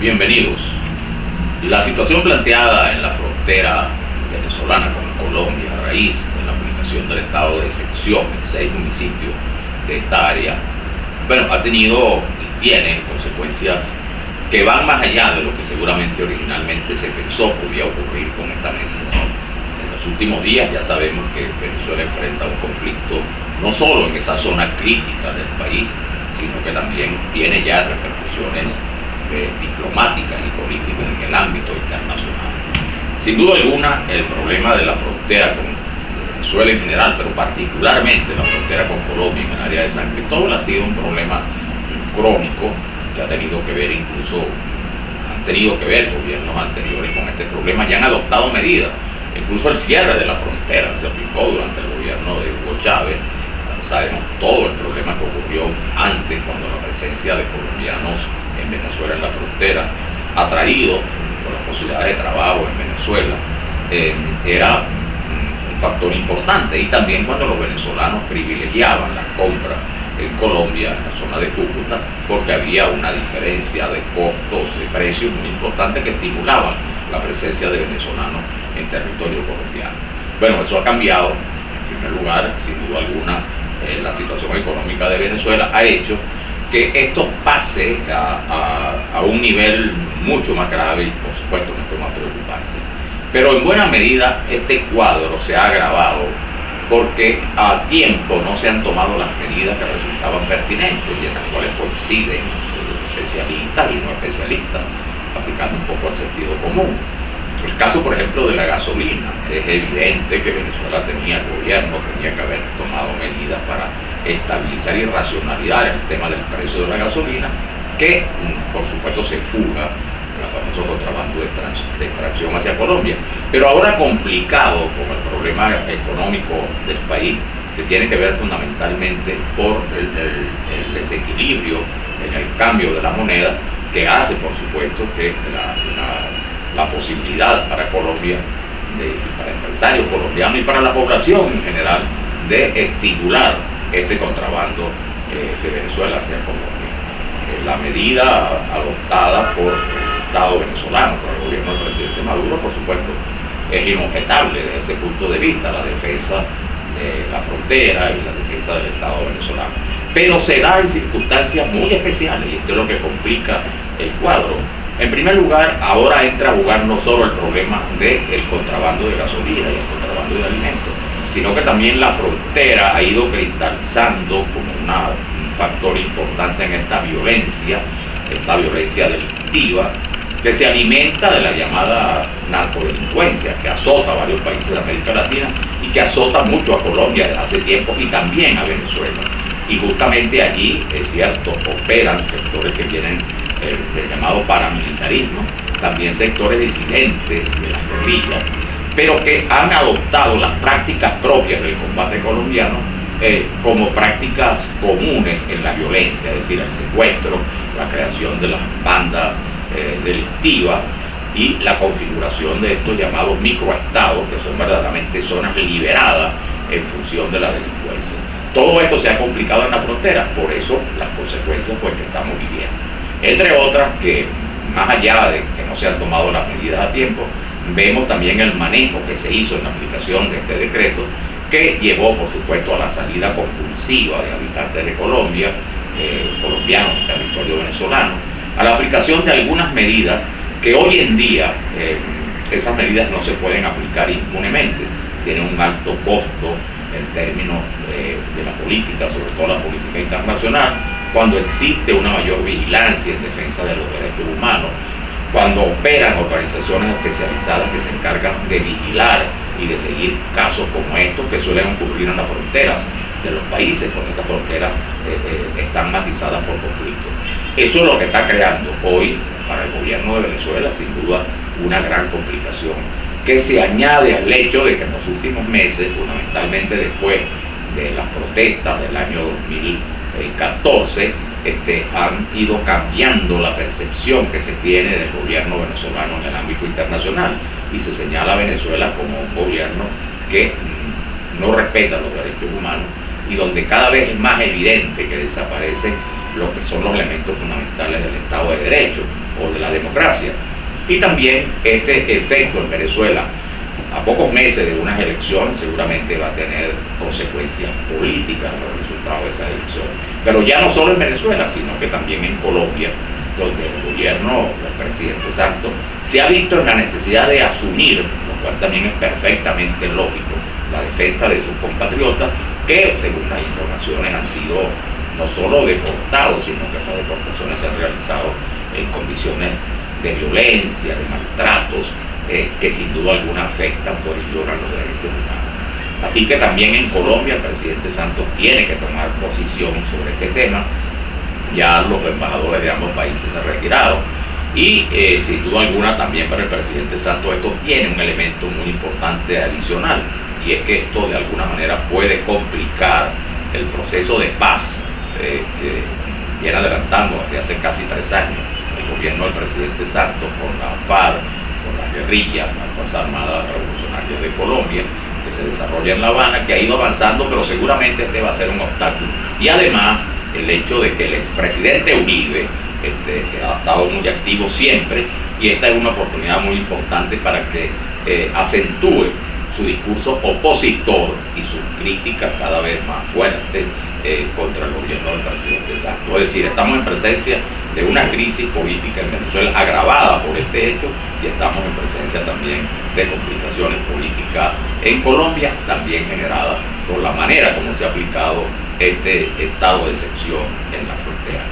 Bienvenidos. La situación planteada en la frontera venezolana con Colombia a raíz de la aplicación del estado de excepción en 6 municipios de esta área, ha tenido y tiene consecuencias que van más allá de lo que seguramente originalmente se pensó podía ocurrir con esta medida. En los últimos días ya sabemos que Venezuela enfrenta un conflicto no solo en esa zona crítica del país, sino que también tiene ya repercusiones diplomáticas y políticas en el ámbito internacional. Sin duda alguna, el problema de la frontera con Venezuela en general, pero particularmente la frontera con Colombia en el área de San Cristóbal, ha sido un problema crónico que ha tenido que ver han tenido que ver gobiernos anteriores con este problema y han adoptado medidas. Incluso el cierre de la frontera se aplicó durante el gobierno de Hugo Chávez. Sabemos todo el problema que ocurrió antes, cuando la presencia de colombianos en Venezuela en la frontera ha traído, con las posibilidades de trabajo en Venezuela, era un factor importante. Y también cuando los venezolanos privilegiaban las compras en Colombia, en la zona de Cúcuta, porque había una diferencia de costos, de precios muy importante que estimulaban la presencia de venezolanos en territorio colombiano. Eso ha cambiado. En primer lugar, sin duda alguna, la situación económica de Venezuela ha hecho que esto pase a un nivel mucho más grave y, por supuesto, mucho más preocupante. Pero en buena medida este cuadro se ha agravado porque a tiempo no se han tomado las medidas que resultaban pertinentes y en las cuales coinciden especialistas y no especialistas, aplicando un poco al sentido común. El caso, por ejemplo, de la gasolina. Es evidente que Venezuela el gobierno tenía que haber tomado medidas para estabilizar y racionalizar el tema del precio de la gasolina, que por supuesto se fuga el famoso contrabando de extracción hacia Colombia. Pero ahora complicado con el problema económico del país, que tiene que ver fundamentalmente por el desequilibrio en el cambio de la moneda, que hace, por supuesto, que la posibilidad para Colombia, para empresarios colombianos y para la población en general, de estimular este contrabando de Venezuela hacia Colombia. La medida adoptada por el Estado venezolano, por el gobierno del presidente Maduro, por supuesto, es inobjetable desde ese punto de vista, la defensa de la frontera y la defensa del Estado venezolano. Pero se da en circunstancias muy especiales, y esto es lo que complica el cuadro. En primer lugar, ahora entra a jugar no solo el problema del contrabando de gasolina y el contrabando de alimentos, sino que también la frontera ha ido cristalizando como un factor importante en esta violencia delictiva, que se alimenta de la llamada narcodelincuencia, que azota a varios países de América Latina y que azota mucho a Colombia desde hace tiempo y también a Venezuela. Y justamente allí, es cierto, operan sectores que vienen del llamado paramilitarismo, también sectores disidentes de las guerrillas, pero que han adoptado las prácticas propias del combate colombiano como prácticas comunes en la violencia, es decir, el secuestro, la creación de las bandas delictivas y la configuración de estos llamados microestados, que son verdaderamente zonas liberadas en función de la delincuencia. Todo esto se ha complicado en la frontera, por eso las consecuencias que estamos viviendo. Entre otras, que más allá de que no se han tomado las medidas a tiempo, vemos también el manejo que se hizo en la aplicación de este decreto, que llevó, por supuesto, a la salida compulsiva de habitantes de Colombia, colombianos en territorio venezolano, a la aplicación de algunas medidas que hoy en día, esas medidas no se pueden aplicar impunemente, tienen un alto costo en términos de la política, sobre todo la política internacional, cuando existe una mayor vigilancia en defensa de los derechos humanos, cuando operan organizaciones especializadas que se encargan de vigilar y de seguir casos como estos que suelen ocurrir en las fronteras de los países, porque estas fronteras están matizadas por conflictos. Eso es lo que está creando hoy para el gobierno de Venezuela, sin duda, una gran complicación, que se añade al hecho de que en los últimos meses, fundamentalmente después de las protestas del año 2014, han ido cambiando la percepción que se tiene del gobierno venezolano en el ámbito internacional, y se señala a Venezuela como un gobierno que no respeta los derechos humanos y donde cada vez es más evidente que desaparecen lo que son los elementos fundamentales del Estado de Derecho o de la democracia. Y también este efecto en Venezuela, a pocos meses de unas elecciones, seguramente va a tener consecuencias políticas en los resultados de esas elecciones. Pero ya no solo en Venezuela, sino que también en Colombia, donde el gobierno del presidente Santos se ha visto en la necesidad de asumir, lo cual también es perfectamente lógico, la defensa de sus compatriotas, que según las informaciones han sido no solo deportados, sino que esas deportaciones se han realizado en condiciones de violencia, de maltratos, que sin duda alguna afectan por y violan los derechos humanos. Así que también en Colombia el presidente Santos tiene que tomar posición sobre este tema. Ya los embajadores de ambos países se retiraron y sin duda alguna también para el presidente Santos esto tiene un elemento muy importante adicional, y es que esto de alguna manera puede complicar el proceso de paz que viene adelantando desde hace casi 3 años el gobierno del presidente Santos con la FARC, con las guerrillas, las Fuerzas Armadas Revolucionarias de Colombia, que se desarrolla en La Habana, que ha ido avanzando, pero seguramente este va a ser un obstáculo. Y además el hecho de que el expresidente Uribe que ha estado muy activo siempre, y esta es una oportunidad muy importante para que acentúe su discurso opositor y sus críticas cada vez más fuertes contra el gobierno del presidente Santos. Es decir, estamos en presencia de una crisis política en Venezuela agravada por este hecho, y estamos en presencia también de complicaciones políticas en Colombia, también generadas por la manera como se ha aplicado este estado de excepción en la frontera.